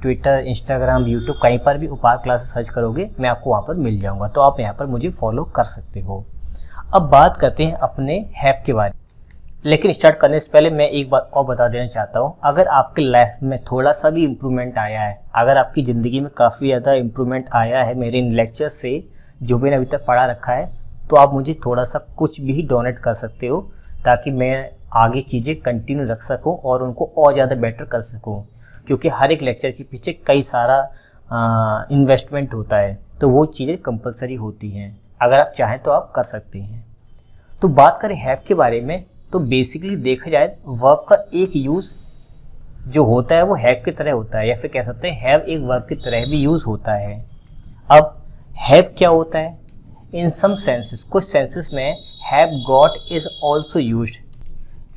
Twitter, Instagram, YouTube कहीं पर भी उपहार क्लासेस सर्च करोगे मैं आपको वहाँ पर मिल जाऊँगा, तो आप यहाँ पर मुझे फॉलो कर सकते हो। अब बात करते हैं अपने हैव के बारे में। लेकिन स्टार्ट करने से पहले मैं एक बात और बता देना चाहता हूँ, अगर आपके लाइफ में थोड़ा सा भी इम्प्रूवमेंट आया है, अगर आपकी ज़िंदगी में काफ़ी ज़्यादा इम्प्रूवमेंट आया है मेरे इन लेक्चर से जो मैंने अभी तक पढ़ा रखा है, तो आप मुझे थोड़ा सा कुछ भी डोनेट कर सकते हो ताकि मैं आगे चीज़ें कंटिन्यू रख सकूं और उनको और ज़्यादा बेटर कर सकूं, क्योंकि हर एक लेक्चर के पीछे कई सारा इन्वेस्टमेंट होता है, तो वो चीज़ें कंपलसरी होती हैं। अगर आप चाहें तो आप कर सकते हैं। तो बात करें हैव के बारे में, तो बेसिकली देखा जाए वर्ब का एक यूज़ जो होता है वो हैव की तरह होता है, या फिर कह सकते हैं हैव एक वर्ब की तरह भी यूज़ होता है। अब हैव क्या होता है? इन सम सेंसेस, कुछ सेंसेस में have got is also used.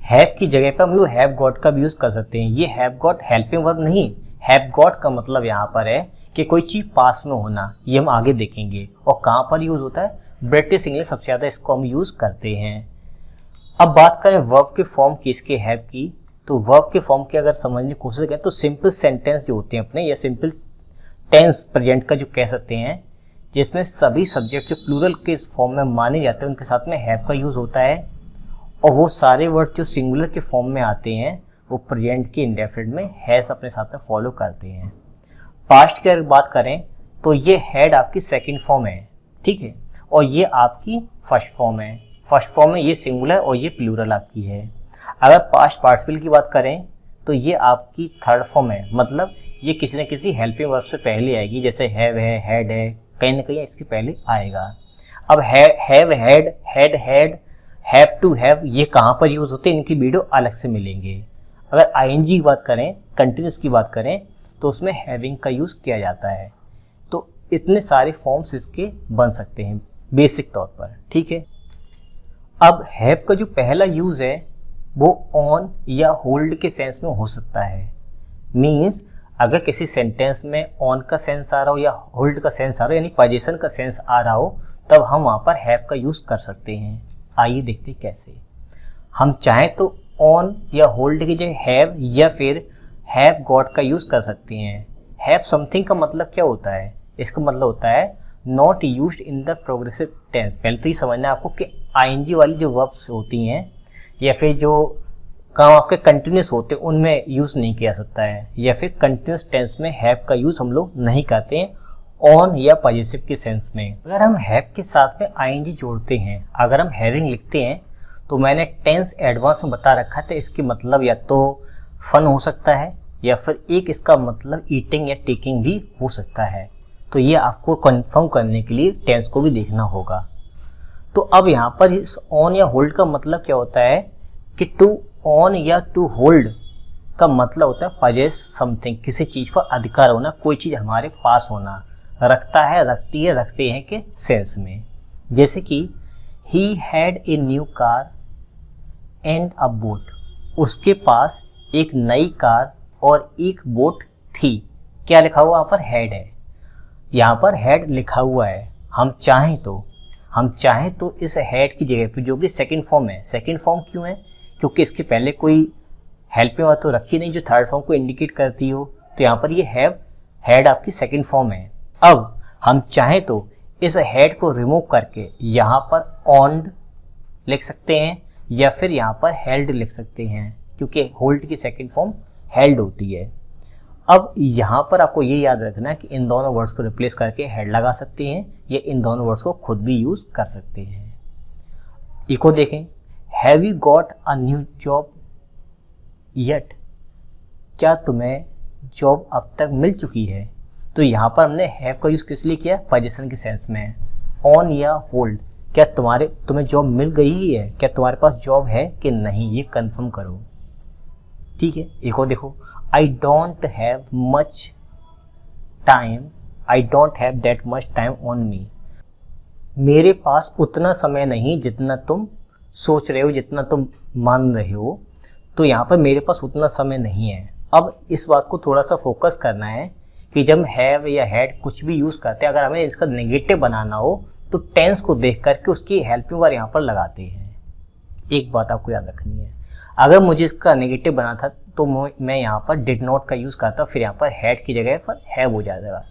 Have की जगह पर हम लोग हैव गॉट का भी यूज़ कर सकते हैं। ये हैव गॉट हेल्पिंग वर्ब नहीं, हैव गॉट का मतलब यहाँ पर है कि कोई चीज़ पास में होना, ये हम आगे देखेंगे। और कहाँ पर यूज़ होता है? ब्रिटिश इंग्लिश सबसे ज़्यादा इसको हम यूज़ करते हैं। अब बात करें वर्ब के फॉर्म की, इसके हैव की, तो वर्ब के फॉर्म की अगर समझने की कोशिश करें तो सिंपल सेंटेंस जो होते हैं अपने, या सिंपल टेंस प्रेजेंट का जो कह सकते हैं, जिसमें सभी सब्जेक्ट जो प्लूरल के फॉर्म में माने जाते हैं उनके साथ में हैव का यूज़ होता है। और वो सारे वर्ड जो सिंगुलर के फॉर्म में आते हैं वो प्रेजेंट के इंडेफिनिट में हैज़ अपने साथ में फॉलो करते हैं। पास्ट की अगर बात करें तो ये हैड आपकी सेकंड फॉर्म है, ठीक है, और ये आपकी फर्स्ट फॉर्म है। फर्स्ट फॉर्म में ये सिंगुलर और ये प्लूरल आपकी है। अगर पास्ट पार्टिसिपल की बात करें तो ये आपकी थर्ड फॉर्म है, मतलब ये किसी न किसी हेल्पिंग वर्ब से पहले आएगी, जैसे हैव है, हैड है, कहीं ना कहीं इसके पहले आएगा। अब have, had, had, have to have, ये कहाँ पर यूज़ होते हैं इनकी वीडियो अलग से मिलेंगे। अगर आईएनजी की बात करें, कंटिन्यूस की बात करें, तो उसमें हैविंग का यूज़ किया जाता है। तो इतने सारे फॉर्म्स इसके बन सकते हैं बेसिक तौर पर, ठीक है। अब हैव का जो पहला यूज़ है वो ऑन या होल्ड के सेंस में हो सकता है। मीन्स अगर किसी सेंटेंस में ऑन का सेंस आ रहा हो या होल्ड का सेंस आ रहा हो, यानी पोजीशन का सेंस आ रहा हो, तब हम वहाँ पर हैव का यूज़ कर सकते हैं। आइए देखते हैं कैसे। हम चाहें तो ऑन या होल्ड की जगह हैव या फिर हैव गॉट का यूज़ कर सकते हैं। हैव समथिंग का मतलब क्या होता है? इसका मतलब होता है not used in the progressive tense. पहले तो ये समझना है आपको कि आईएनजी वाली जो वर्ब्स होती हैं या फिर जो काम आपके कंटिन्यूस होते हैं उनमें यूज़ नहीं किया सकता है, या फिर कंटिन्यूस टेंस में हैव का यूज़ हम लोग नहीं करते हैं ऑन या पॉजिटिव के सेंस में। अगर हम हैव के साथ में आईएनजी जोड़ते हैं, अगर हम हैविंग लिखते हैं, तो मैंने टेंस एडवांस में बता रखा था, इसकी मतलब या तो फन हो सकता है या फिर एक इसका मतलब ईटिंग या टेकिंग भी हो सकता है। तो ये आपको कंफर्म करने के लिए टेंस को भी देखना होगा। तो अब यहाँ पर इस ऑन या होल्ड का मतलब क्या होता है कि टू ऑन या टू होल्ड का मतलब होता है पजेस समथिंग, किसी चीज़ पर अधिकार होना, कोई चीज़ हमारे पास होना, रखता है, रखती है, रखते हैं के सेंस में। जैसे कि he had a new car and a boat, उसके पास एक नई कार और एक बोट थी। क्या लिखा हुआ वहाँ पर? हैड है। यहाँ पर हैड लिखा हुआ है। हम चाहें तो इस हैड की जगह पे, जो कि सेकंड फॉर्म है, सेकंड फॉर्म क्यों है? क्योंकि इसके पहले कोई हेल्पिंग वर्ब तो रखी नहीं जो थर्ड फॉर्म को इंडिकेट करती हो, तो यहाँ पर ये हैव, हैड आपकी सेकंड फॉर्म है। अब हम चाहें तो इस हैड को रिमूव करके यहाँ पर ऑन्ड लिख सकते हैं या फिर यहाँ पर हेल्ड लिख सकते हैं, क्योंकि होल्ड की सेकंड फॉर्म हेल्ड होती है। अब यहाँ पर आपको ये याद रखना है कि इन दोनों वर्ड्स को रिप्लेस करके हेड लगा सकते हैं या इन दोनों वर्ड्स को खुद भी यूज़ कर सकते हैं। इको देखें, have you got a new job yet, क्या तुम्हें जॉब अब तक मिल चुकी है? तो यहाँ पर हमने हैव का यूज़ किस लिए किया? पोजीशन के सेंस में। ऑन या होल्ड, क्या तुम्हें जॉब मिल गई ही है, क्या तुम्हारे पास जॉब है कि नहीं, ये कंफर्म करो, ठीक है। इको देखो, I don't have much time, I don't have that much time on me, मेरे पास उतना समय नहीं जितना तुम सोच रहे हो, जितना तुम मान रहे हो। तो यहाँ पर मेरे पास उतना समय नहीं है। अब इस बात को थोड़ा सा फोकस करना है कि जब हैव या हैड कुछ भी यूज़ करते हैं, अगर हमें इसका नेगेटिव बनाना हो तो टेंस को देख करके उसकी हेल्पिंग वर्ब यहाँ पर लगाते हैं। एक बात आपको याद रखनी है, अगर मुझे इसका नेगेटिव तो मैं यहाँ पर डिड नॉट का यूज़ करता, फिर यहाँ पर हैड की जगह पर हैव हो जाएगा।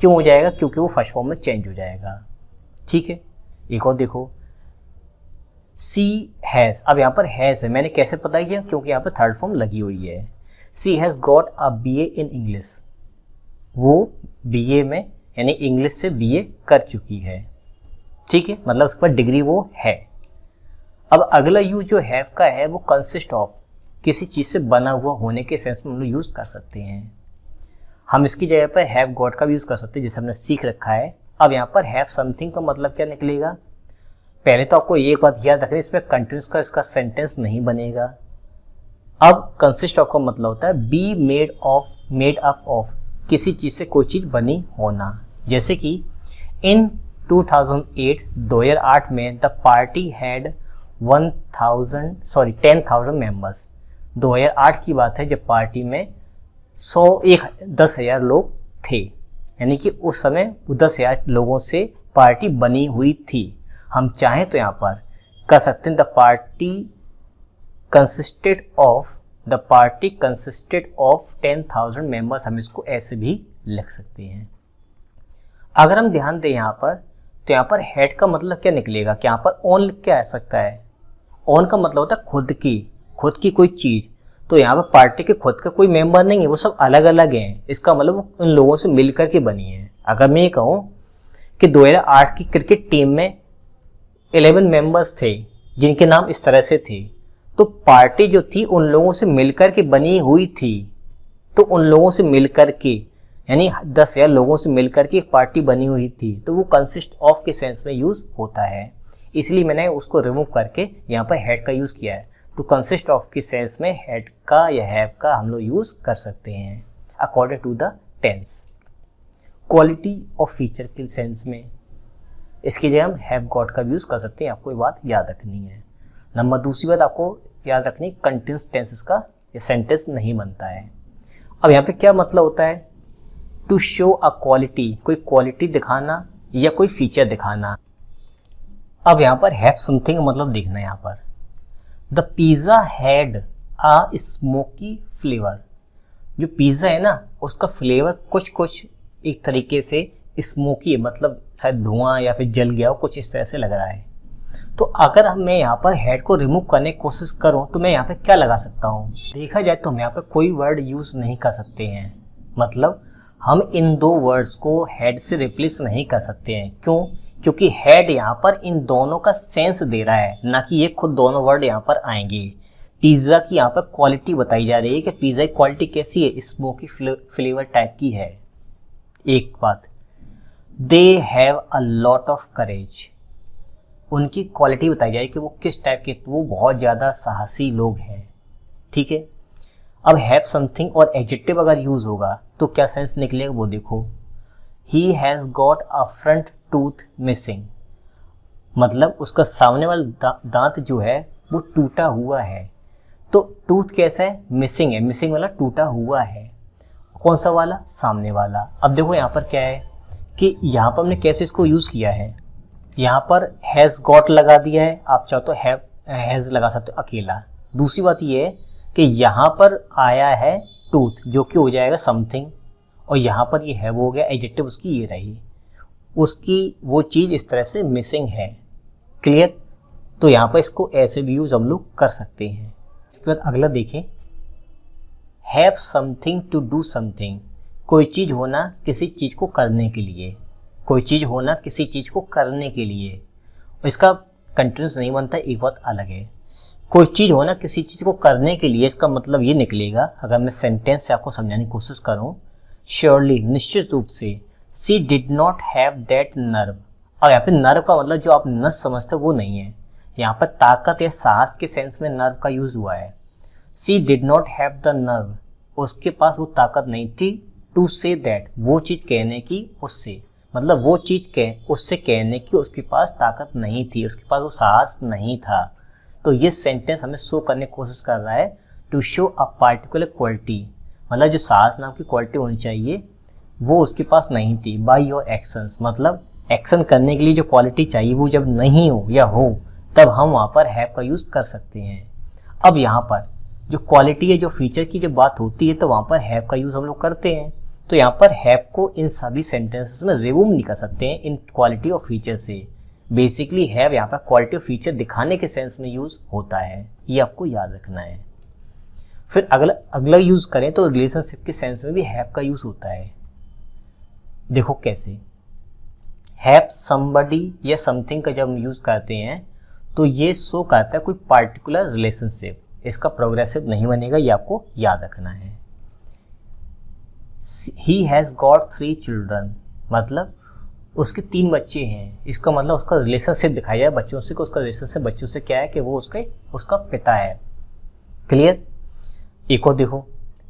क्यों हो जाएगा? क्योंकि वो फर्स्ट फॉर्म में चेंज हो जाएगा। ठीक है, एक और देखो, सी हैज़, अब यहाँ पर हैज़ है, मैंने कैसे पता किया? क्योंकि यहाँ पर थर्ड फॉर्म लगी हुई है। She has got a BA in English, वो BA में यानी इंग्लिश से BA कर चुकी है। ठीक है, मतलब उसके पास डिग्री वो है। अब अगला यूज जो हैव का है वो कंसिस्ट ऑफ, किसी चीज़ से बना हुआ होने के सेंस में हम लोग यूज़ कर सकते हैं। हम इसकी जगह पर हैव गॉट का भी यूज़ कर सकते हैं, जिसे हमने सीख रखा है। अब यहाँ पर हैव समथिंग का मतलब क्या निकलेगा? पहले तो आपको ये बात याद रखनी, इसमें कंटिन्यूस का इसका सेंटेंस नहीं बनेगा। अब कंसिस्ट ऑफ का मतलब होता है बी मेड अप ऑफ, किसी चीज़ से कोई चीज़ बनी होना। जैसे कि इन 2008 में द पार्टी हैड 10,000 मेंबर्स। 2008 की बात है जब पार्टी में 10,000 लोग थे, यानी कि उस समय 10,000 लोगों से पार्टी बनी हुई थी। हम चाहें तो यहाँ पर कर सकते हैं the party consisted of 10,000 members, हम इसको ऐसे भी लिख सकते हैं। अगर हम ध्यान दें यहाँ पर, तो यहाँ पर हेड का मतलब क्या निकलेगा कि यहाँ पर ओन लिख के आ सकता है। ओन का मतलब होता है खुद की कोई चीज़। तो यहाँ पर पार्टी के खुद का कोई मेंबर नहीं है, वो सब अलग अलग हैं। इसका मतलब वो उन लोगों से मिलकर के बनी है। अगर मैं ये कहूँ कि 2008 की क्रिकेट टीम में 11 मेंबर्स थे जिनके नाम इस तरह से थे, तो पार्टी जो थी उन लोगों से मिलकर के बनी हुई थी। तो उन लोगों से मिलकर के यानी 10,000 लोगों से मिलकर के एक पार्टी बनी हुई थी, तो वो कंसिस्ट ऑफ के सेंस में यूज होता है। इसलिए मैंने उसको रिमूव करके यहाँ पर हेड का यूज किया है। तो कंसिस्ट ऑफ के सेंस में हेड का या हैव का हम लोग यूज कर सकते हैं according to the tense. Quality of feature के सेंस में इसकी जगह हम हैव गॉट का यूज कर सकते हैं। आपको ये बात याद रखनी है। नंबर दूसरी बात आपको याद रखनी, कंटिन्यूस टेंसेस का ये सेंटेंस नहीं बनता है। अब यहाँ पे क्या मतलब होता है? टू शो अ क्वालिटी, कोई क्वालिटी दिखाना या कोई फीचर दिखाना। अब यहाँ पर हैव समथिंग मतलब देखना है। यहाँ पर the pizza had a smoky flavour, जो पिज़्ज़ा है ना उसका फ्लेवर कुछ एक तरीके से स्मोकी है, मतलब शायद धुआं या फिर जल गया हो, कुछ इस तरह से लग रहा है। तो अगर मैं यहाँ पर हेड को रिमूव करने की कोशिश करूँ तो मैं यहाँ पे क्या लगा सकता हूँ? देखा जाए तो हम यहाँ पे कोई वर्ड यूज़ नहीं कर सकते हैं। मतलब हम इन दो वर्ड्स को हेड से रिप्लेस नहीं कर सकते हैं। क्यों? क्योंकि हेड यहाँ पर इन दोनों का सेंस दे रहा है, ना कि ये खुद दोनों वर्ड यहाँ पर आएंगे। पिज़्ज़ा की यहाँ पर क्वालिटी बताई जा रही है कि पिज़्ज़ा की क्वालिटी कैसी है, स्मोकी फ्लेवर टाइप की है। एक बात, they have a lot of courage, उनकी क्वालिटी बताई जाए कि वो किस टाइप के, वो बहुत ज़्यादा साहसी लोग हैं। ठीक है, अब हैव समथिंग और एडजेक्टिव अगर यूज़ होगा तो क्या सेंस निकलेगा वो देखो। He has got a front tooth missing, मतलब उसका सामने वाला दांत जो है वो टूटा हुआ है। तो टूथ कैसा है? मिसिंग है, मिसिंग वाला टूटा हुआ है। कौन सा वाला? सामने वाला। अब देखो यहाँ पर क्या है कि यहाँ पर हमने कैसे इसको यूज़ किया है। यहाँ पर हैज़ गॉट लगा दिया है, आप चाहो तो हैज़ लगा सकते हो अकेला। दूसरी बात ये है कि यहाँ पर आया है टूथ, जो कि हो जाएगा समथिंग, और यहाँ पर ये है वो हो गया एडजेक्टिव, उसकी ये रही, उसकी वो चीज़ इस तरह से मिसिंग है। क्लियर? तो यहाँ पर इसको ऐसे भी यूज़ हम लोग कर सकते हैं। इसके बाद अगला देखें, have something to do something, कोई चीज़ होना किसी चीज़ को करने के लिए, कोई चीज़ होना किसी चीज़ को करने के लिए। इसका कंटिन्यूस नहीं बनता, एक बात अलग है। कोई चीज़ होना किसी चीज़ को करने के लिए, इसका मतलब ये निकलेगा, अगर मैं सेंटेंस से आपको समझाने की कोशिश करूँ, श्योरली, निश्चित रूप से, she did not have that nerve. और यहाँ पे नर्व का मतलब जो आप नस समझते हो वो नहीं है, यहाँ पर ताकत या साहस के सेंस में नर्व का यूज़ हुआ है। She did not have the nerve, उसके पास वो ताकत नहीं थी, टू से दैट, वो चीज़ कहने की, उससे, मतलब वो चीज़ उससे कहने की उसके पास ताकत नहीं थी, उसके पास वो साहस नहीं था। तो ये सेंटेंस हमें शो करने की कोशिश कर रहा है to show a particular quality, मतलब जो साहस नाम की क्वालिटी होनी चाहिए वो उसके पास नहीं थी। बाय योर एक्शंस, मतलब एक्शन करने के लिए जो क्वालिटी चाहिए वो जब नहीं हो या हो तब हम वहाँ पर हैव का यूज़ कर सकते हैं। अब यहाँ पर जो क्वालिटी है, जो फीचर की जब बात होती है तो वहाँ पर हैव का यूज़ हम लोग करते हैं। तो यहाँ पर हैव को इन सभी सेंटेंसेस में रिमूव नहीं कर सकते हैं इन क्वालिटी और फीचर से। बेसिकली हैव यहाँ पर क्वालिटी और फीचर दिखाने के सेंस में यूज़ होता है, ये आपको याद रखना है। फिर अगला यूज़ करें तो रिलेशनशिप के सेंस में भी हैव का यूज़ होता है। देखो कैसे, हैव समबडी या समथिंग का जब हम यूज़ करते हैं तो ये शो करता है कोई पार्टिकुलर रिलेशनशिप, इसका प्रोग्रेसिव नहीं बनेगा, ये आपको याद रखना है। ही हैज़ गॉट 3 चिल्ड्रन, मतलब उसके 3 बच्चे हैं, इसका मतलब उसका रिलेशनशिप दिखाया जाए बच्चों से, उसका रिलेशनशिप बच्चों से क्या है कि वो उसका पिता है। क्लियर। एक और देखो,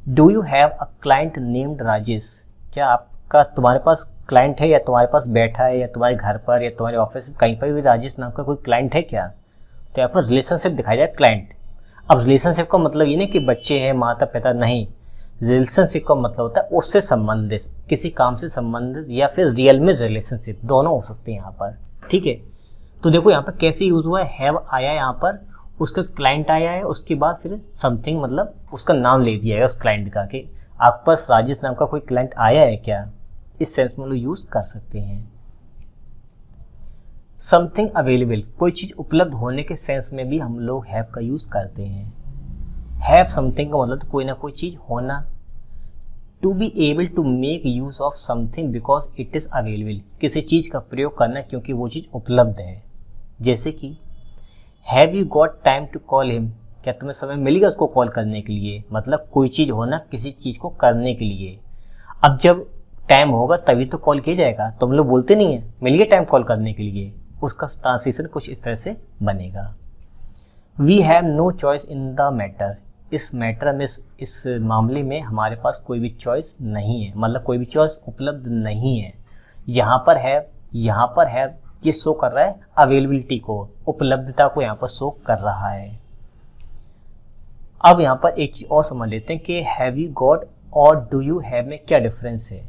do you have a client named Rajesh, क्या तुम्हारे पास क्लाइंट है, या तुम्हारे पास बैठा है, या तुम्हारे घर पर या तुम्हारे ऑफिस में कहीं पर भी राजेश नाम का कोई क्लाइंट है क्या? तो यहाँ पर रिलेशनशिप दिखाया जाए क्लाइंट। अब रिलेशनशिप का मतलब ये नहीं कि बच्चे हैं, माता पिता, नहीं। रिलेशनशिप का मतलब होता है उससे संबंधित, किसी काम से संबंधित, या फिर रियल में रिलेशनशिप, दोनों हो सकते हैं यहाँ पर। ठीक है। तो देखो यहाँ पर कैसे यूज हुआ है, हैव आया यहाँ पर, उसका क्लाइंट आया है, उसके बाद फिर समथिंग मतलब उसका नाम ले दिया है उस क्लाइंट का, कि आपके पास राजेश नाम का कोई क्लाइंट आया है क्या, इस सेंस में लोग यूज कर सकते हैं। समथिंग अवेलेबल, कोई चीज उपलब्ध होने के सेंस में भी हम लोग हैव का यूज करते हैं। हैव समथिंग का मतलब तो कोई ना कोई चीज होना। To be able to make use of something because it is available, किसी चीज का प्रयोग करना क्योंकि वो चीज उपलब्ध है। जैसे कि have you got time to call him, क्या तुम्हें समय मिलेगा उसको कॉल करने के लिए, मतलब कोई चीज होना किसी चीज को करने के लिए। अब जब टाइम होगा तभी तो कॉल किया जाएगा, तो हम लोग बोलते नहीं है मिल गया टाइम कॉल करने के लिए, उसका ट्रांसलेशन कुछ इस तरह से बनेगा। We have no choice in the matter, इस मैटर में, इस मामले में हमारे पास कोई भी चॉइस नहीं है, मतलब कोई भी चॉइस उपलब्ध नहीं है। यहाँ पर है ये शो कर रहा है अवेलेबिलिटी को, उपलब्धता को यहाँ पर शो कर रहा है। अब यहाँ पर एक चीज और समझ लेते हैं कि हैव यू गॉट और डू यू हैव में क्या डिफरेंस है।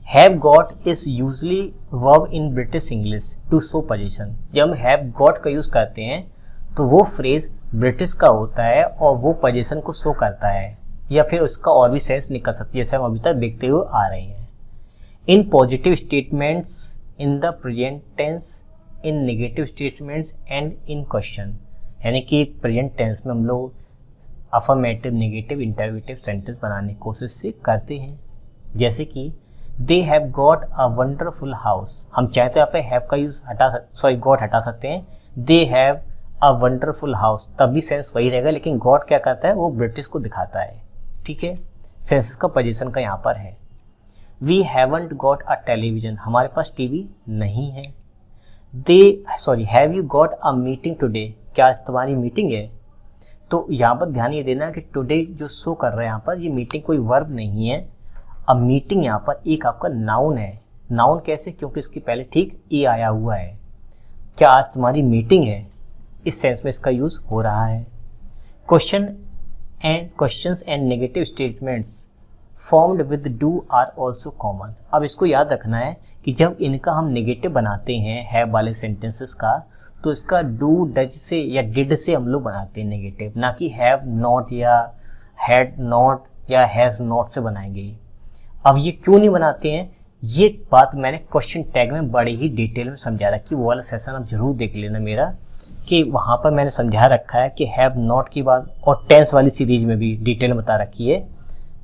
Have got is usually verb in British English to show possession. जब हम हैव गॉट का यूज करते हैं तो वो फ्रेज ब्रिटिश का होता है और वो पोजीशन को शो करता है, या फिर उसका और भी सेंस निकल सकती है, जैसे हम अभी तक देखते हुए आ रहे हैं। In positive statements, in the present tense, in negative statements and in question, यानी कि प्रेजेंट टेंस में हम लोग अफर्मेटिव, नेगेटिव, इंटरवेटिव सेंटेंस बनाने की कोशिश से करते हैं। जैसे कि they have got a wonderful house, हम चाहे तो यहाँ पे हैव का यूज गॉट हटा सकते हैं, they have a wonderful house, तब भी सेंस वही रहेगा, लेकिन गॉट क्या करता है, वो ब्रिटिश को दिखाता है। ठीक है, सेंस का पोजीशन का यहाँ पर है। We haven't got a television, हमारे पास टीवी नहीं है। Have you got a meeting today, क्या आज तुम्हारी मीटिंग है। तो यहाँ पर ध्यान ये देना कि टुडे जो शो कर रहा है यहाँ पर, ये मीटिंग कोई वर्ब नहीं है। अब मीटिंग यहाँ पर एक आपका नाउन है। नाउन कैसे, क्योंकि इसके पहले ठीक ए आया हुआ है। क्या आज तुम्हारी मीटिंग है, इस सेंस में इसका यूज हो रहा है। Questions and negative statements formed with do are also common. अब इसको याद रखना है कि जब इनका हम नेगेटिव बनाते हैं हैव वाले सेंटेंसेस का, तो इसका डू, डज से या डिड से हम लोग बनाते हैं नेगेटिव, ना कि हैव नॉट या हैड नॉट या हैज नॉट से बनाएंगे। अब ये क्यों नहीं बनाते हैं, ये बात मैंने क्वेश्चन टैग में बड़ी ही डिटेल में समझा रखी, वो वाला सेशन आप जरूर देख लेना मेरा, कि वहाँ पर मैंने समझा रखा है कि हैव नॉट की बात, और टेंस वाली सीरीज में भी डिटेल बता रखी है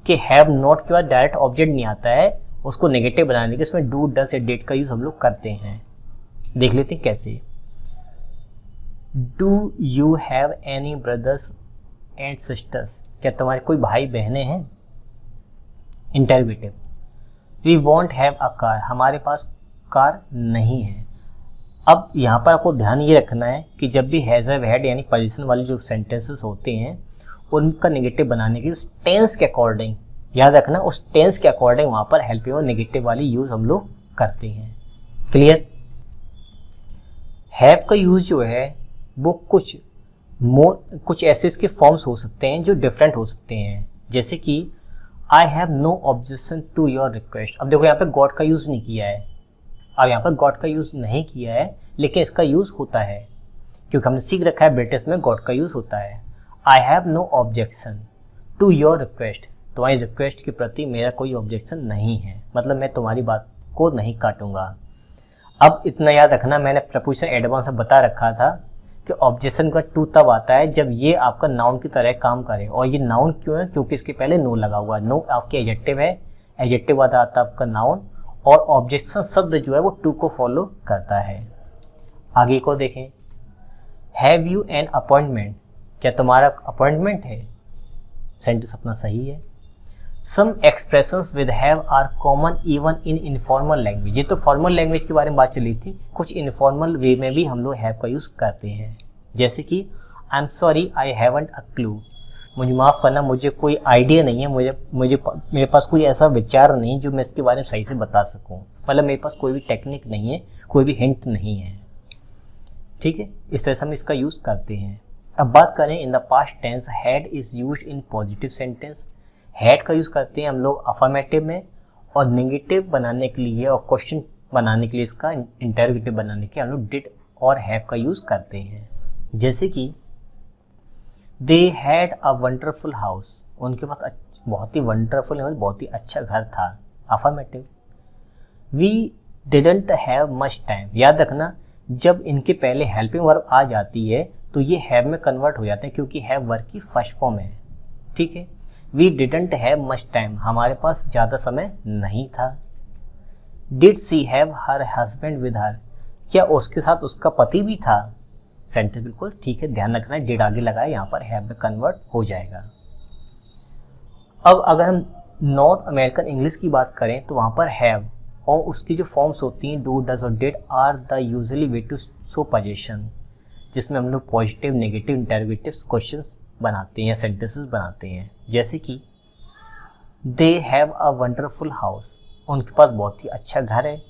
कि हैव नॉट के बाद डायरेक्ट ऑब्जेक्ट नहीं आता है, उसको नेगेटिव बनाने के इसमें डू, डज या डिड का यूज हम लोग करते हैं। देख लेते हैं कैसे। Do you have any brothers and sisters, क्या तुम्हारे कोई भाई बहनें हैं। Interrogative. We won't have a car, हमारे पास कार नहीं है। अब यहाँ पर आपको ध्यान ये रखना है कि जब भी हैज, हैव, हैड यानी पोजीशन वाले जो सेंटेंसेस होते हैं उनका नेगेटिव बनाने की टेंस के अकॉर्डिंग, याद रखना उस टेंस के अकॉर्डिंग वहाँ पर हेल्प और नेगेटिव वाली यूज हम लोग करते हैं। क्लियर। हैव का यूज जो है वो कुछ ऐसे इसके फॉर्म्स हो सकते हैं जो डिफरेंट हो सकते हैं। जैसे कि I have no objection to your request. अब देखो यहाँ पे गॉट का यूज नहीं किया है, अब यहाँ पर गॉट का यूज नहीं किया है, लेकिन इसका यूज होता है क्योंकि हमने सीख रखा है ब्रिटिश में गॉट का यूज होता है। I have no objection to your request, तुम्हारी रिक्वेस्ट के प्रति मेरा कोई ऑब्जेक्शन नहीं है, मतलब मैं तुम्हारी बात को नहीं काटूंगा। अब इतना याद रखना, मैंने प्रपोजिशन एडवांस में बता रखा था कि ऑब्जेक्शन का टू तब आता है जब ये आपका नाउन की तरह काम करे, और ये नाउन क्यों है, क्योंकि इसके पहले नो लगा हुआ है। नो आपके एडजेक्टिव है, एडजेक्टिव आता है आपका नाउन, और ऑब्जेक्शन शब्द जो है वो टू को फॉलो करता है। आगे को देखें, हैव यू एन अपॉइंटमेंट, क्या तुम्हारा अपॉइंटमेंट है, सेंटेंस अपना सही है। Some expressions with have are common even in informal language, ये तो फॉर्मल लैंग्वेज के बारे में बात चली थी, कुछ इनफॉर्मल वे में भी हम लोग हैव का यूज़ करते हैं, जैसे कि I am sorry I haven't a clue, मुझे माफ़ करना मुझे कोई आइडिया नहीं है, मेरे पास कोई ऐसा विचार नहीं जो मैं इसके बारे में सही से बता सकूं, मतलब मेरे पास कोई भी टेक्निक नहीं है, कोई भी हिंट नहीं है। ठीक है, इस तरह से हम इसका यूज़ करते हैं। अब बात करें in the past tense, had is used in positive sentence, had का यूज़ करते हैं हम लोग अफर्मेटिव में, और नेगेटिव बनाने के लिए और क्वेश्चन बनाने के लिए, इसका इंटरोगेटिव बनाने के लिए हम लोग डिड और हैव का यूज़ करते हैं। जैसे कि they had a wonderful house, उनके पास बहुत ही वंडरफुल है, बहुत ही अच्छा घर था, affirmative. We didn't have much time, याद रखना जब इनके पहले हेल्पिंग वर्ब आ जाती है तो ये हैव में कन्वर्ट हो जाते हैं, क्योंकि हैव वर्ब की फर्स्ट फॉर्म है। ठीक है, we didn't have much time, हमारे पास ज़्यादा समय नहीं था। Did she have her husband with her, क्या उसके साथ उसका पति भी था, सेंटेंस बिल्कुल ठीक है, ध्यान रखना डिड आगे लगाए, यहाँ पर हैव में कन्वर्ट हो जाएगा। अब अगर हम नॉर्थ अमेरिकन इंग्लिश की बात करें तो वहाँ पर हैव और उसकी जो फॉर्म्स होती हैं डू, डज और did are the usually way to show possession, जिसमें हम लोग पॉजिटिव, नेगेटिव, इंटरोगेटिव क्वेश्चंस बनाते हैं या सेंटेंसेस बनाते हैं। जैसे कि they have a wonderful house, उनके पास बहुत ही अच्छा घर है।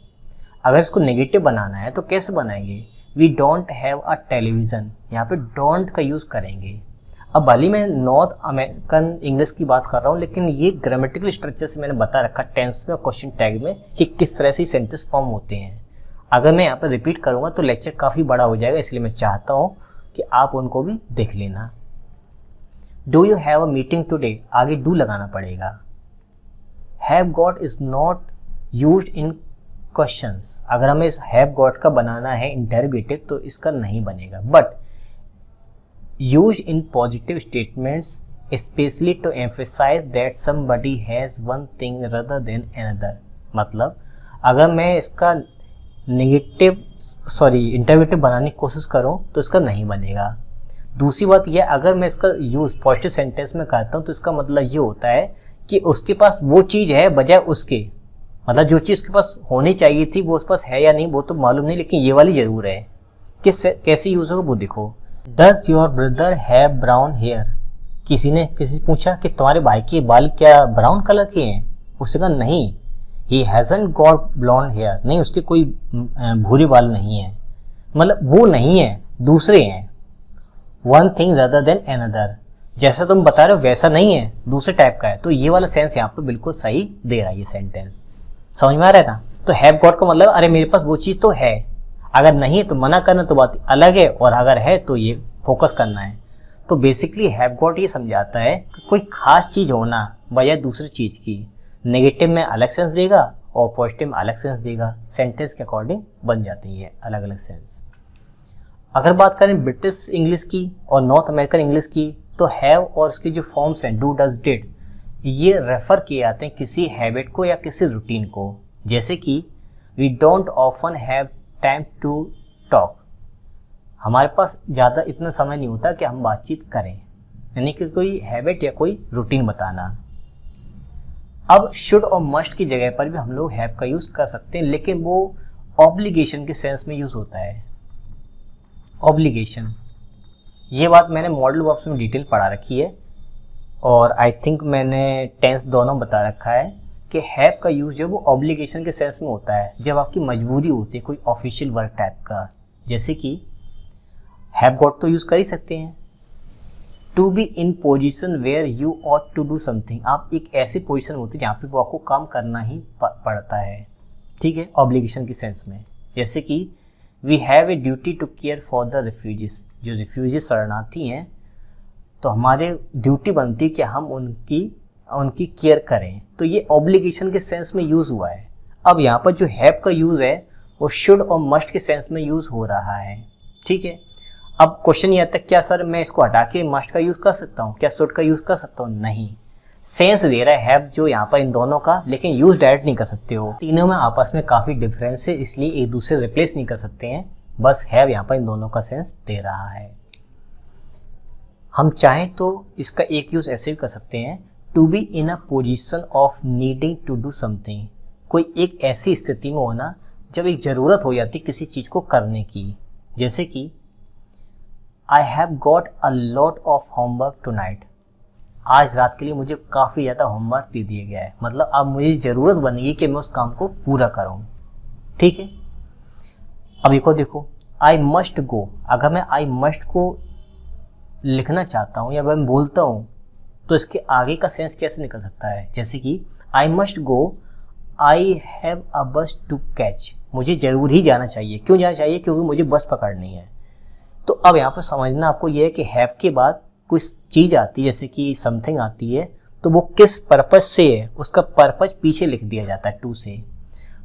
अगर इसको नेगेटिव बनाना है तो कैसे बनाएंगे, we don't have a television, यहाँ पे डोंट का यूज़ करेंगे। अब भले मैं नॉर्थ अमेरिकन इंग्लिश की बात कर रहा हूँ, लेकिन ये ग्रामेटिकल स्ट्रक्चर से मैंने बता रखा टेंस में और क्वेश्चन टैग में कि किस तरह से सेंटेंस फॉर्म होते हैं। अगर मैं यहाँ पर रिपीट करूँगा तो लेक्चर काफ़ी बड़ा हो जाएगा, इसलिए मैं चाहता हूँ कि आप उनको भी देख लेना। Do you have a meeting today, आगे डू लगाना पड़ेगा। Have got is not used in questions, अगर हमें इस हैव गॉट का बनाना है इंटरोगेटिव तो इसका नहीं बनेगा, but used in positive statements specially to emphasize that somebody has one thing rather than another, मतलब अगर मैं इसका इंटरोगेटिव बनाने की कोशिश करूं तो इसका नहीं बनेगा। दूसरी बात यह, अगर मैं इसका यूज़ पॉजिटिव सेंटेंस में करता हूँ तो इसका मतलब ये होता है कि उसके पास वो चीज़ है बजाय उसके, मतलब जो चीज़ उसके पास होनी चाहिए थी वो उसके पास है या नहीं वो तो मालूम नहीं, लेकिन ये वाली ज़रूर है। कैसे यूज़ होगा वो देखो। Does your brother have brown hair, किसी पूछा कि तुम्हारे भाई के बाल क्या ब्राउन कलर के हैं, उसने कहा नहीं। He hasn't got blonde hair, नहीं उसके कोई भूरे बाल नहीं है, मतलब वो नहीं है, दूसरे हैं। One thing rather than another, जैसा तुम बता रहे हो वैसा नहीं है, दूसरे टाइप का है, तो ये वाला सेंस यहाँ पे बिल्कुल सही दे रहा है ये सेंटेंस। समझ में आ रहा है ना। तो हैव गॉट का मतलब अरे मेरे पास वो चीज़ तो है, अगर नहीं है तो मना करना तो बात अलग है, और अगर है तो ये फोकस करना है। तो बेसिकली हैव गॉट ये समझाता है कि कोई खास चीज़ होना बजाय दूसरी चीज़ की। नेगेटिव में अलग सेंस देगा और पॉजिटिव में अलग सेंस देगा, सेंटेंस के अकॉर्डिंग बन जाती है अलग अलग सेंस। अगर बात करें ब्रिटिश इंग्लिश की और नॉर्थ अमेरिकन इंग्लिश की तो हैव और इसके जो फॉर्म्स हैं डू, डज, डिड, ये रेफर किए जाते हैं किसी हैबिट को या किसी रूटीन को। जैसे कि we don't often have time to talk, हमारे पास ज़्यादा इतना समय नहीं होता कि हम बातचीत करें, यानी कि कोई हैबिट या कोई रूटीन बताना। अब शुड और मस्ट की जगह पर भी हम लोग हैव का यूज़ कर सकते हैं, लेकिन वो ऑब्लिगेशन के सेंस में यूज़ होता है। ऑब्लिगेशन, ये बात मैंने मॉडल वर्ब्स में डिटेल पढ़ा रखी है, और आई थिंक मैंने टेंस दोनों बता रखा है कि हैव का यूज़ जो वो ऑब्लिगेशन के सेंस में होता है, जब आपकी मजबूरी होती है कोई ऑफिशियल वर्क टाइप का। जैसे कि हैव गॉट तो यूज़ कर ही सकते हैं। To be in position where you ought to do something, आप एक ऐसी पोजिशन होती है जहाँ पे वो आपको काम करना ही पड़ता है, ठीक है, ऑब्लिगेशन के सेंस में। जैसे कि we have a duty to care for the refugees, जो रिफ्यूजी शरणार्थी हैं तो हमारे ड्यूटी बनती है कि हम उनकी केयर करें। तो ये ऑब्लिगेशन के सेंस में यूज़ हुआ है। अब यहाँ पर जो हैव का यूज़ है वो शुड और मस्ट के सेंस में यूज़ हो रहा है। ठीक है, अब क्वेश्चन ये आता है क्या सर मैं इसको हटा के मस्ट का यूज़ कर सकता हूँ, क्या शुड का यूज़ कर सकता हूँ? नहीं, सेंस दे रहा है हैव जो यहाँ पर इन दोनों का, लेकिन यूज़ डायरेक्ट नहीं कर सकते हो। तीनों में आपस में काफ़ी डिफरेंस है, इसलिए एक दूसरे रिप्लेस नहीं कर सकते हैं। बस हैव यहाँ पर इन दोनों का सेंस दे रहा है। हम चाहें तो इसका एक यूज़ ऐसे भी कर सकते हैं, to be in a position of needing to do something. कोई एक ऐसी स्थिति में होना जब एक ज़रूरत हो जाती किसी चीज़ को करने की। जैसे कि I have got a lot of homework tonight. आज रात के लिए मुझे काफ़ी ज़्यादा होमवर्क दे दिया गया है, मतलब अब मुझे ज़रूरत बन गई कि मैं उस काम को पूरा करूँ। ठीक है, अब एक और देखो, आई मस्ट गो। अगर मैं आई मस्ट को लिखना चाहता हूँ या मैं बोलता हूँ तो इसके आगे का सेंस कैसे निकल सकता है? जैसे कि I must go, I have a बस टू कैच। मुझे ज़रूर ही जाना चाहिए। क्यों जाना चाहिए? क्योंकि मुझे बस पकड़नी है। तो अब यहाँ पर समझना आपको ये है कि हैव के बाद कोई चीज़ आती है, जैसे कि समथिंग आती है, तो वो किस पर्पज से है, उसका पर्पज पीछे लिख दिया जाता है टू से।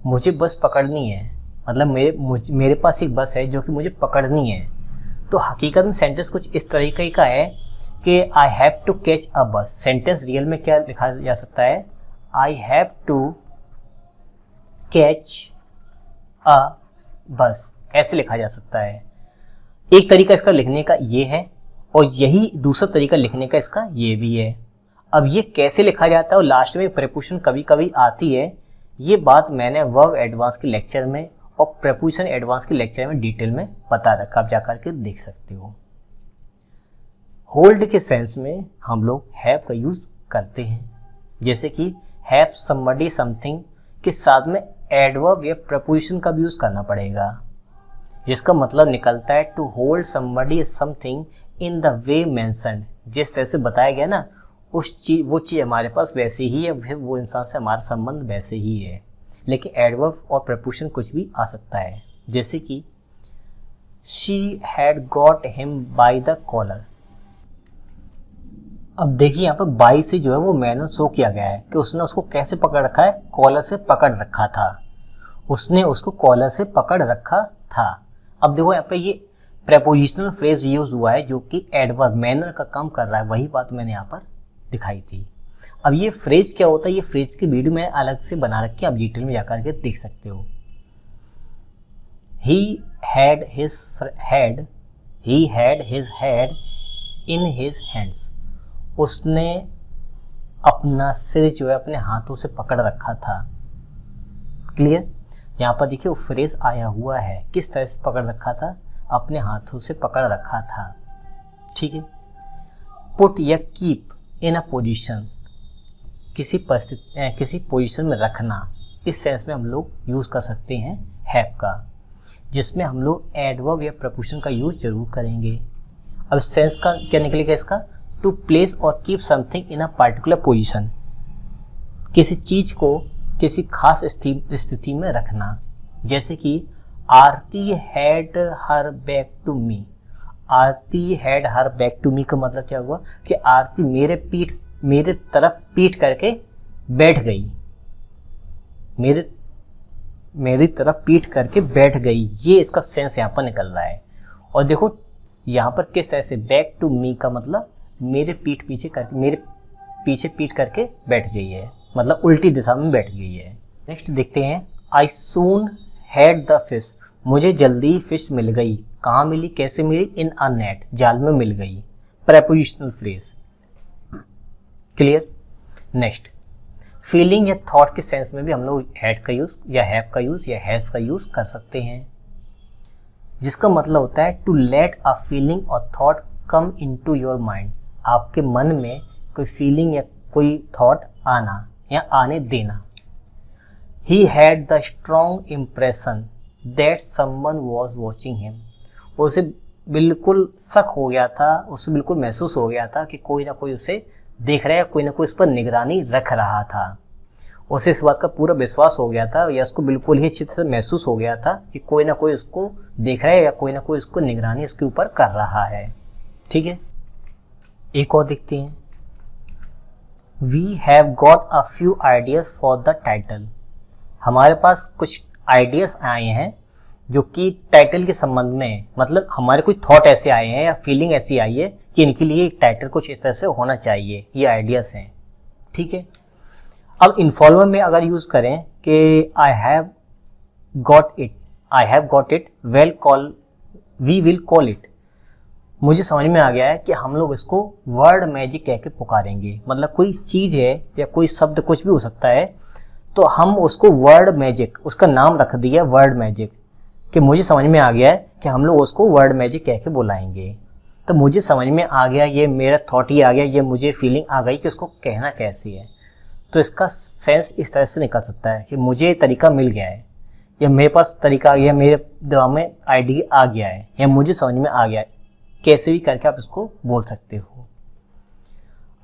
मुझे बस पकड़नी है, मतलब मेरे पास एक बस है जो कि मुझे पकड़नी है। तो हकीकत में सेंटेंस कुछ इस तरीके का है कि I have to catch a bus. Sentence real में क्या लिखा जा सकता है? I have to catch a bus, ऐसे लिखा जा सकता है। एक तरीका इसका लिखने का ये है और यही दूसरा तरीका लिखने का इसका ये भी है। अब ये कैसे लिखा जाता है और लास्ट में प्रेपोजिशन कभी कभी आती है, ये बात मैंने वर्ब एडवांस के लेक्चर में और प्रेपोजिशन एडवांस के लेक्चर में डिटेल में बता रखा, आप जाकर के देख सकते हो। होल्ड के सेंस में हम लोग हैव का यूज करते हैं, जैसे कि हैव समबडी समथिंग के साथ में एडवर्ब या प्रेपोजिशन का भी यूज करना पड़ेगा, जिसका मतलब निकलता है to hold somebody something in the way mentioned. जिस तरह से बताया गया ना, वो चीज़ हमारे पास वैसे ही है, फिर वो इंसान से हमारा संबंध वैसे ही है। लेकिन एडवर्ब और प्रेपोजिशन कुछ भी आ सकता है, जैसे कि she had got him by the collar. अब देखिए यहाँ पर बाई से जो है वो मैनर शो किया गया है कि उसने उसको कैसे पकड़ रखा है, कॉलर से पकड़ रखा था। उसने उसको कॉलर से पकड़ रखा था। अब देखो यहाँ पे ये प्रेपोजिशनल फ्रेज यूज हुआ है जो कि एडवर्ब मैनर का काम कर रहा है, वही बात मैंने यहाँ पर दिखाई थी। अब ये फ्रेज क्या होता है, ये फ्रेज की वीडियो मैं अलग से बना रखी है, आप डिटेल में जाकर के देख सकते हो। He had his head in his hands। उसने अपना सिर जो है अपने हाथों से पकड़ रखा था। क्लियर? यहाँ पर देखिए वो फ्रेज आया हुआ है, किस तरह से पकड़ रखा था, अपने हाथों से पकड़ रखा था। ठीक है। पुट या कीप इन अ पोजीशन, किसी पोजीशन में रखना, इस सेंस में हम लोग यूज कर सकते हैं हैव का, जिसमें हम लोग एडवर्ब या प्रपोजिशन का यूज जरूर करेंगे। अब सेंस का क्या निकलेगा इसका? टू प्लेस और keep something in a particular position, किसी चीज को किसी खास स्थिति में रखना। जैसे कि Aarti had her back to me. Aarti had her back to me का मतलब क्या हुआ कि आरती मेरे तरफ पीठ करके बैठ गई, मेरी तरफ पीठ करके बैठ गई। ये इसका सेंस यहाँ पर निकल रहा है। और देखो यहाँ पर किस तरह से, बैक टू मी का मतलब मेरे पीछे पीठ करके बैठ गई है, मतलब उल्टी दिशा में बैठ गई है। नेक्स्ट देखते हैं, आई सून हैड द फिश। मुझे जल्दी फिश मिल गई। कहाँ मिली, कैसे मिली? इन अ नेट, जाल में मिल गई। Prepositional phrase. Clear? Next, feeling या थॉट के सेंस में भी हम लोग हैड का यूज या हैव का यूज या हैज का यूज कर सकते हैं, जिसका मतलब होता है टू लेट अ फीलिंग और thought come into your mind. आपके मन में कोई फीलिंग या कोई थॉट आना या आने देना। He had the strong impression that someone was watching him. उसे बिल्कुल शक हो गया था, उसे बिल्कुल महसूस हो गया था कि कोई ना कोई उसे देख रहा है, कोई ना कोई उस पर निगरानी रख रहा था। उसे इस बात का पूरा विश्वास हो गया था या उसको बिल्कुल ही अच्छी तरह महसूस हो गया था कि कोई ना कोई उसको देख रहा है या कोई ना कोई उसको निगरानी इसके ऊपर कर रहा है। ठीक है। एक और देखते हैं, we have got a few ideas for the title. हमारे पास कुछ आइडियाज आए हैं जो कि टाइटल के संबंध में है, मतलब हमारे कोई थॉट ऐसे आए हैं या फीलिंग ऐसी आई है कि इनके लिए एक टाइटल कुछ इस तरह से होना चाहिए, ये आइडियाज हैं। ठीक है, अब इन्फॉर्मल में अगर यूज करें कि I have got it well call, we will call it, मुझे समझ में आ गया है कि हम लोग इसको वर्ड मैजिक कह के पुकारेंगे। मतलब कोई चीज़ है या कोई शब्द कुछ भी हो सकता है, तो हम उसको वर्ड मैजिक, उसका नाम रख दिया वर्ड मैजिक, कि मुझे समझ में आ गया है कि हम लोग उसको वर्ड मैजिक कह के बुलाएंगे। तो मुझे समझ में आ गया, ये मेरा थॉट ही आ गया, ये मुझे फीलिंग आ गई कि उसको कहना कैसे है। तो इसका सेंस इस तरह से निकल सकता है कि मुझे तरीका मिल गया है, या मेरे पास तरीका आ गया, मेरे दिमाग में आइडिया आ गया है, या मुझे समझ में आ गया है। कैसे भी करके आप इसको बोल सकते हो।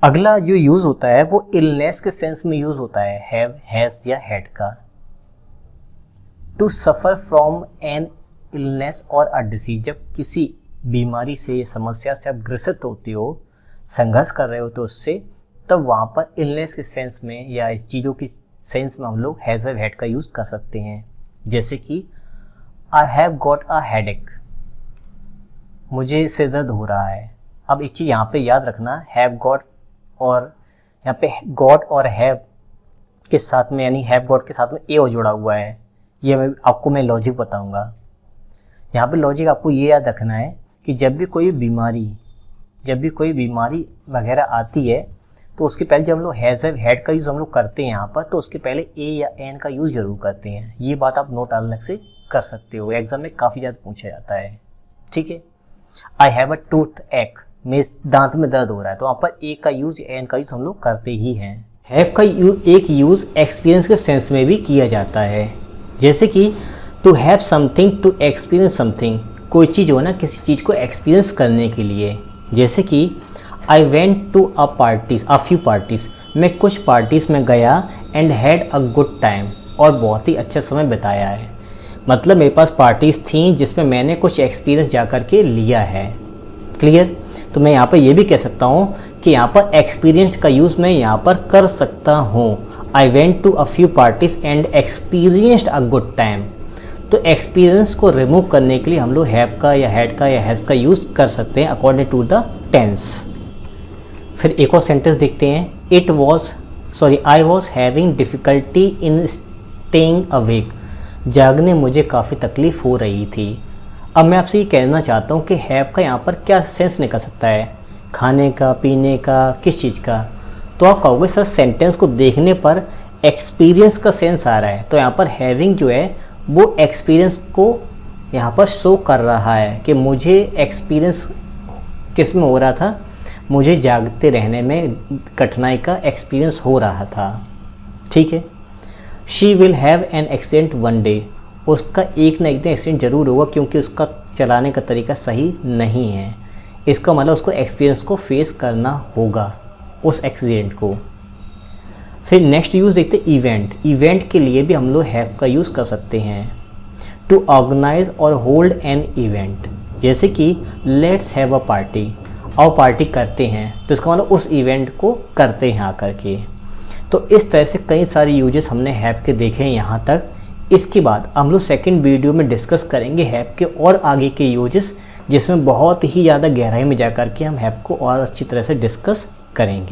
अगला जो यूज होता है वो इलनेस के सेंस में यूज होता है, हैव, हैज या हैड का। To suffer from an illness और अ डिसीज, जब किसी बीमारी से, समस्या से आप ग्रसित होते हो, संघर्ष कर रहे हो तो उससे, तब वहाँ पर इलनेस के सेंस में या इस चीज़ों की सेंस में हम लोग हैज और हैड का यूज़ कर सकते हैं। जैसे कि I have got a headache, मुझे सिर दर्द हो रहा है। अब एक चीज़ यहाँ पे याद रखना, हैव गॉट और यहाँ पे गॉट और हैव के साथ में, यानी हैव गॉट के साथ में ए जुड़ा हुआ है। ये मैं लॉजिक बताऊँगा। यहाँ पे लॉजिक आपको ये याद रखना है कि जब भी कोई बीमारी वगैरह आती है तो उसके पहले जब हम लोग हैज़ हैड का यूज़ हम लोग करते हैं यहाँ पर, तो उसके पहले ए या एन का यूज़ जरूर करते हैं। ये बात आप नोट अलग से कर सकते हो, एग्जाम में काफ़ी ज़्यादा पूछा जाता है। ठीक है, आई हैव अ टूथ एक, मेरे दांत में दर्द हो रहा है, तो वहाँ पर ए का यूज, एन का यूज हम लोग करते ही हैं। हैव का एक यूज एक्सपीरियंस के सेंस में भी किया जाता है। जैसे कि to have something, to experience something, कोई चीज़ हो ना, किसी चीज़ को एक्सपीरियंस करने के लिए। जैसे कि I went to a few parties, मैं कुछ पार्टीज़ में गया, and had a good time, और बहुत ही अच्छा समय बिताया है। मतलब मेरे पास पार्टीज़ थी जिसमें मैंने कुछ एक्सपीरियंस जा कर के लिया है। क्लियर? तो मैं यहाँ पर ये भी कह सकता हूँ कि यहाँ पर एक्सपीरियंस का यूज़ मैं यहाँ पर कर सकता हूँ। I went to a few parties and experienced a good time. तो एक्सपीरियंस को रिमूव करने के लिए हम लोग हैव का या हैड का या हैज़ का यूज़ कर सकते हैं अकॉर्डिंग टू द टेंस। फिर एक और सेंटेंस देखते हैं, I was having difficulty in staying awake, जागने मुझे काफ़ी तकलीफ़ हो रही थी। अब मैं आपसे ये कहना चाहता हूँ कि हैव का यहाँ पर क्या सेंस निकल सकता है, खाने का, पीने का, किस चीज़ का। तो आप कहोगे सर सेंटेंस को देखने पर एक्सपीरियंस का सेंस आ रहा है, तो यहाँ पर हैविंग जो है वो एक्सपीरियंस को यहाँ पर शो कर रहा है कि मुझे एक्सपीरियंस किस में हो रहा था, मुझे जागते रहने में कठिनाई का एक्सपीरियंस हो रहा था। ठीक है, she will have an accident one day, उसका एक ना एक दिन एक्सीडेंट ज़रूर होगा क्योंकि उसका चलाने का तरीका सही नहीं है। इसका मतलब उसको एक्सपीरियंस को फेस करना होगा, उस एक्सीडेंट को। फिर नेक्स्ट यूज़ देखते इवेंट। इवेंट के लिए भी हम लोग हैव का यूज़ कर सकते हैं। टू ऑर्गेनाइज और होल्ड एन इवेंट, जैसे कि लेट्स हैव अ पार्टी, और पार्टी करते हैं, तो इसका मतलब उस इवेंट को करते हैं आकर के। तो इस तरह से कई सारे यूजेस हमने हैव के देखे हैं यहाँ तक। इसके बाद हम लोग सेकंड वीडियो में डिस्कस करेंगे हैव के और आगे के यूजेस, जिसमें बहुत ही ज़्यादा गहराई में जा कर के हम हैव को और अच्छी तरह से डिस्कस करेंगे।